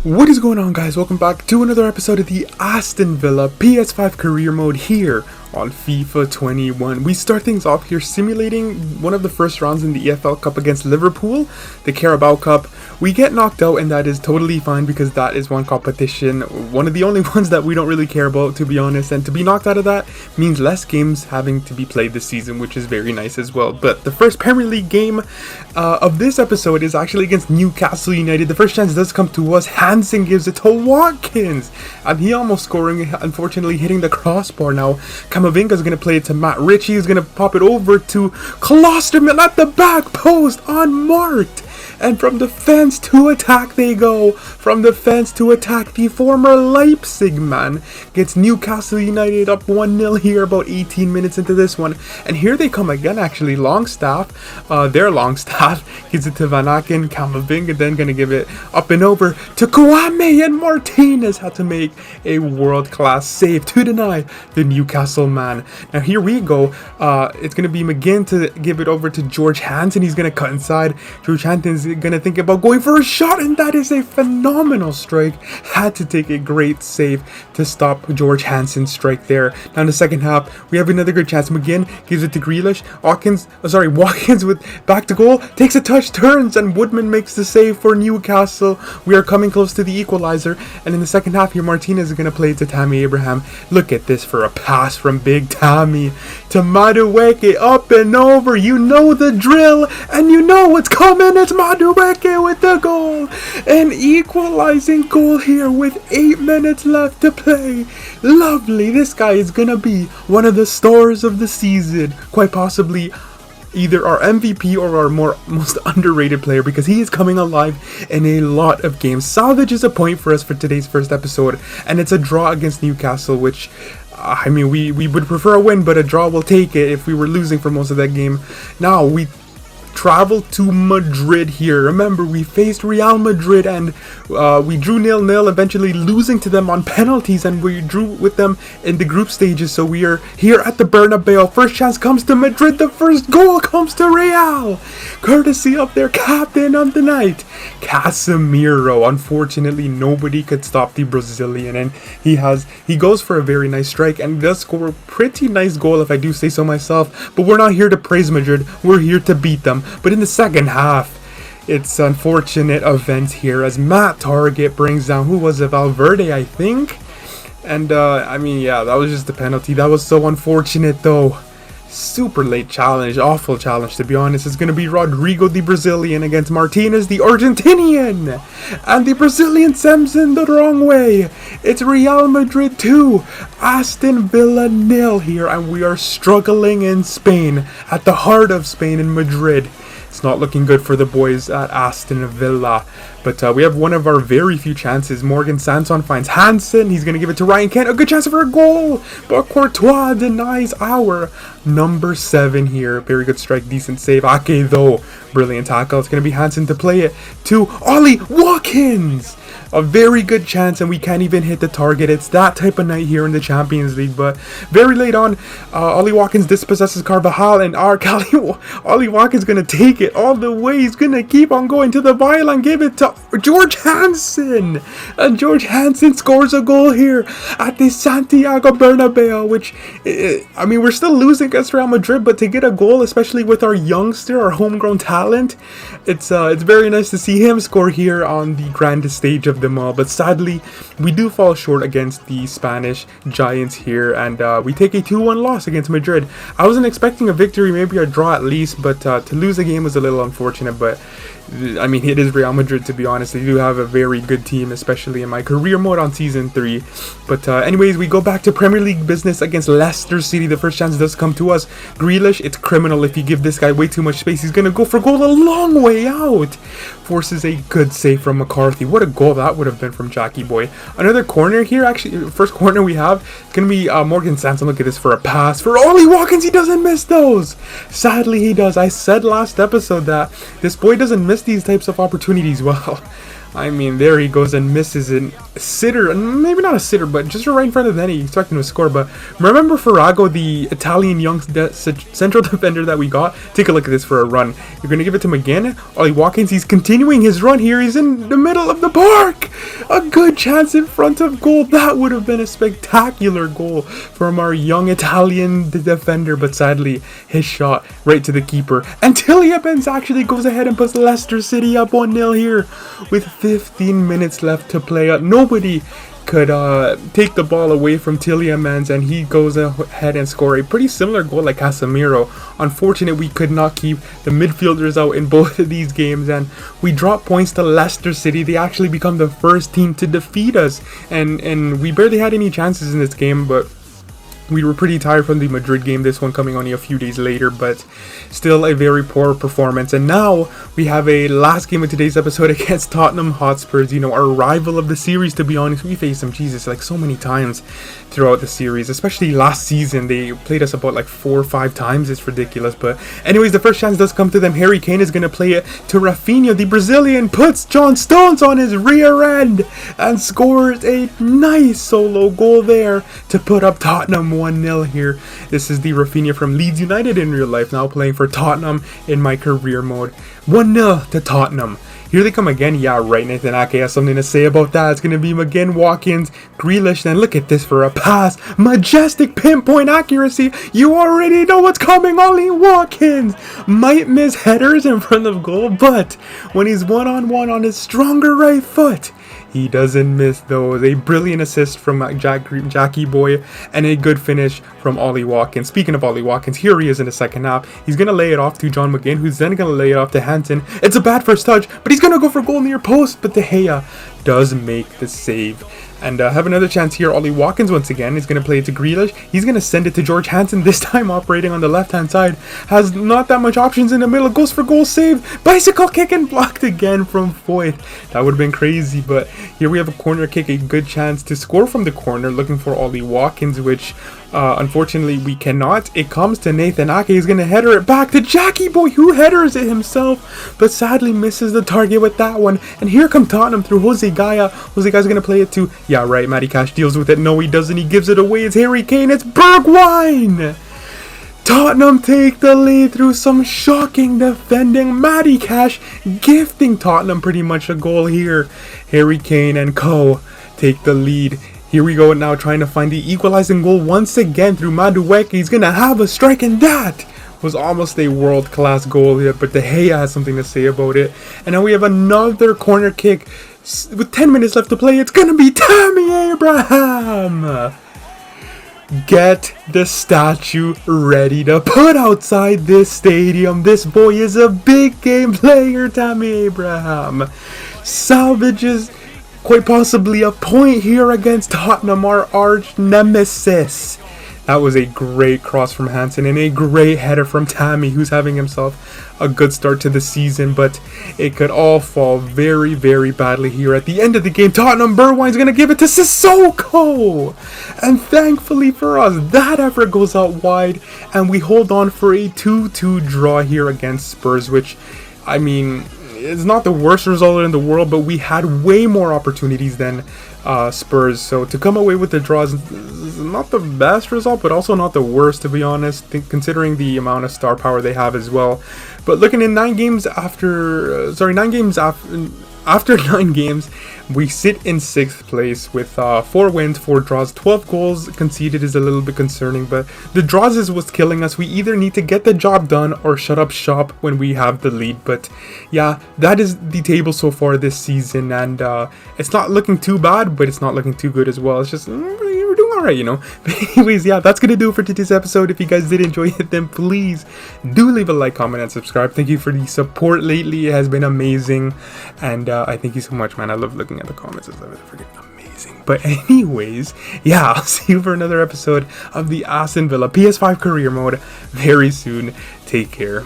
What is going on, guys? Welcome back to another episode of the Aston Villa PS5 career mode here on FIFA 21. We start things off here simulating one of the first rounds in the EFL Cup against Liverpool, the Carabao Cup. We get knocked out, and that is totally fine because that is one competition, one of the only ones that we don't really care about, to be honest. And to be knocked out of that means less games having to be played this season, which is very nice as well. But the first Premier League game of this episode is actually against Newcastle United. The first chance does come to us. Hansen gives it to Watkins, and he almost scoring, unfortunately hitting the crossbar. Now Camavinga is going to play it to Matt Ritchie, who's going to pop it over to Klosterman at the back post, unmarked. And from defense to attack they go. From defense to attack, the former Leipzig man gets Newcastle United up 1-0 here about 18 minutes into this one. And here they come again, actually. Longstaff, their Longstaff, gives it to Van Aken. Camavinga then going to give it up and over to Kwame, and Martinez had to make a world-class save to deny the Newcastle man. Now here we go. It's going to be McGinn to give it over to George Hansen. He's going to cut inside. George Hansen's gonna think about going for a shot, and that is a phenomenal strike. Had to take a great save to stop George Hansen's strike there. Now in the second half, we have another good chance. McGinn gives it to Grealish. Watkins with back to goal, takes a touch, turns, and Woodman makes the save for Newcastle. We are coming close to the equalizer, and in the second half here, Martinez is gonna play it to Tammy Abraham. Look at this for a pass from Big Tammy to Madueke, up and over. You know the drill, and you know what's coming. It's Madueke with the goal. An equalizing goal here with 8 minutes left to play. Lovely. This guy is gonna be one of the stars of the season. Quite possibly either our MVP or our most underrated player, because he is coming alive in a lot of games. Salvages a point for us for today's first episode, and it's a draw against Newcastle, which I mean, we would prefer a win, but a draw will take it if we were losing for most of that game. Now we travel to Madrid here. Remember, we faced Real Madrid and we drew 0-0, eventually losing to them on penalties, and we drew with them in the group stages. So we are here at the Bernabeu. First chance comes to Madrid. The first goal comes to Real, courtesy of their captain of the night, Casemiro. Unfortunately, nobody could stop the Brazilian, and he goes for a very nice strike and does score a pretty nice goal, if I do say so myself. But we're not here to praise Madrid, we're here to beat them. But in the second half, it's unfortunate events here as Matt Target brings down, who was it, Valverde, I think? And I mean, yeah, that was just a penalty. That was so unfortunate though. Super late challenge, awful challenge, to be honest. It's going to be Rodrigo, the Brazilian, against Martinez, the Argentinian. And the Brazilian sends in the wrong way. It's Real Madrid 2, Aston Villa 0 here, and we are struggling in Spain, at the heart of Spain in Madrid. It's not looking good for the boys at Aston Villa. But we have one of our very few chances. Morgan Sanson finds Hansen. He's going to give it to Ryan Kent. A good chance for a goal. But Courtois denies our number 7 here. Very good strike. Decent save. Ake, though. Brilliant tackle. It's going to be Hansen to play it to Ollie Watkins. A very good chance, and we can't even hit the target. It's that type of night here in the Champions League. But very late on, Ollie Watkins dispossesses Carvajal, and Ollie Watkins going to take it all the way. He's going to keep on going to the byline, give it to George Hansen. And George Hansen scores a goal here at the Santiago Bernabeu, which, I mean, we're still losing against Real Madrid, but to get a goal, especially with our youngster, our homegrown talent, it's very nice to see him score here on the grandest stage of them all. But sadly, we do fall short against the Spanish giants here, and we take a 2-1 loss against Madrid. I wasn't expecting a victory, maybe a draw at least, but to lose the game was a little unfortunate. But I mean, it is Real Madrid, to be honest. They do have a very good team, especially in my career mode on Season 3. But anyways, we go back to Premier League business against Leicester City. The first chance does come to us. Grealish, it's criminal if you give this guy way too much space. He's going to go for goal a long way out. Forces a good save from McCarthy. What a goal that would have been from Jackie Boy. Another corner here, actually. First corner we have. It's going to be Morgan Sanson. Look at this for a pass. For Ollie Watkins, he doesn't miss those. Sadly, he does. I said last episode that this boy doesn't miss these types of opportunities. Well, I mean, there he goes and misses a sitter, maybe not a sitter, but just right in front of the net. He expected him to score. But remember Farrago, the Italian young central defender that we got? Take a look at this for a run. You're going to give it to McGinn. Ollie Watkins, he's continuing his run here. He's in the middle of the park. A good chance in front of goal. That would have been a spectacular goal from our young Italian defender, but sadly, his shot right to the keeper. And Tielemans actually goes ahead and puts Leicester City up 1-0 here with 15 minutes left to play. Nobody could take the ball away from Tielemans, and he goes ahead and score a pretty similar goal like Casemiro. Unfortunate we could not keep the midfielders out in both of these games, and we drop points to Leicester City. They actually become the first team to defeat us, and we barely had any chances in this game, but we were pretty tired from the Madrid game, this one coming only a few days later, but still a very poor performance. And now we have a last game of today's episode against Tottenham Hotspurs, you know, our rival of the series, to be honest. We faced them, Jesus, like so many times throughout the series, especially last season. They played us about like 4 or 5 times. It's ridiculous. But anyways, the first chance does come to them. Harry Kane is going to play it to Rafinha. The Brazilian puts John Stones on his rear end and scores a nice solo goal there to put up Tottenham 1-0 here. This is the Rafinha from Leeds United in real life, now playing for Tottenham in my career mode. 1-0 to Tottenham. Here they come again. Yeah, right, Nathan Ake has something to say about that. It's going to be McGinn, Watkins, Grealish. Then look at this for a pass. Majestic pinpoint accuracy. You already know what's coming. Ollie Watkins might miss headers in front of goal, but when he's one-on-one on his stronger right foot, he doesn't miss those. A brilliant assist from Jackie Boy and a good finish from Ollie Watkins. Speaking of Ollie Watkins, here he is in the second half. He's going to lay it off to John McGinn, who's then going to lay it off to Hansen. It's a bad first touch, but he's going to go for goal near post. But De Gea does make the save. And have another chance here. Ollie Watkins once again is going to play it to Grealish. He's going to send it to George Hansen, this time operating on the left-hand side. Has not that much options in the middle. Goes for goal, saved. Bicycle kick and blocked again from Foyth. That would have been crazy, but here we have a corner kick, a good chance to score from the corner, looking for Ollie Watkins, which unfortunately we cannot. It comes to Nathan Ake. He's going to header it back to Jackie Boy, who headers it himself, but sadly misses the target with that one. And here come Tottenham through Jose Gaya. Jose Gaya's going to play it to, yeah, right, Matty Cash deals with it. No, he doesn't. He gives it away. It's Harry Kane. It's Bergwijn. Tottenham take the lead through some shocking defending. Matty Cash gifting Tottenham pretty much a goal here. Harry Kane and co take the lead. Here we go now, trying to find the equalizing goal once again through Madueke. He's going to have a strike, and that was almost a world-class goal here, but De Gea has something to say about it. And now we have another corner kick with 10 minutes left to play. It's going to be Tammy Abraham. Get the statue ready to put outside this stadium. This boy is a big game player, Tammy Abraham. Salvages quite possibly a point here against Tottenham, our arch nemesis. That was a great cross from Hansen and a great header from Tammy, who's having himself a good start to the season, but it could all fall very, very badly here at the end of the game. Tottenham, Bergwijn's going to give it to Sissoko, and thankfully for us, that effort goes out wide, and we hold on for a 2-2 draw here against Spurs, which, I mean, it's not the worst result in the world, but we had way more opportunities than Spurs, so to come away with the draw is not the best result, but also not the worst, to be honest, considering the amount of star power they have as well. But looking in 9 games after, after 9 games, we sit in 6th place with 4 wins, 4 draws, 12 goals conceded is a little bit concerning, but the draws is what's killing us. We either need to get the job done or shut up shop when we have the lead. But yeah, that is the table so far this season, and it's not looking too bad, but it's not looking too good as well. It's just we're doing alright, you know. But anyways, yeah, that's gonna do it for today's episode. If you guys did enjoy it, then please do leave a like, comment, and subscribe. Thank you for the support lately. It has been amazing, and I thank you so much, man. I love looking at the comments. It's freaking amazing. But anyways, yeah, I'll see you for another episode of the Aston Villa PS5 career mode very soon. Take care.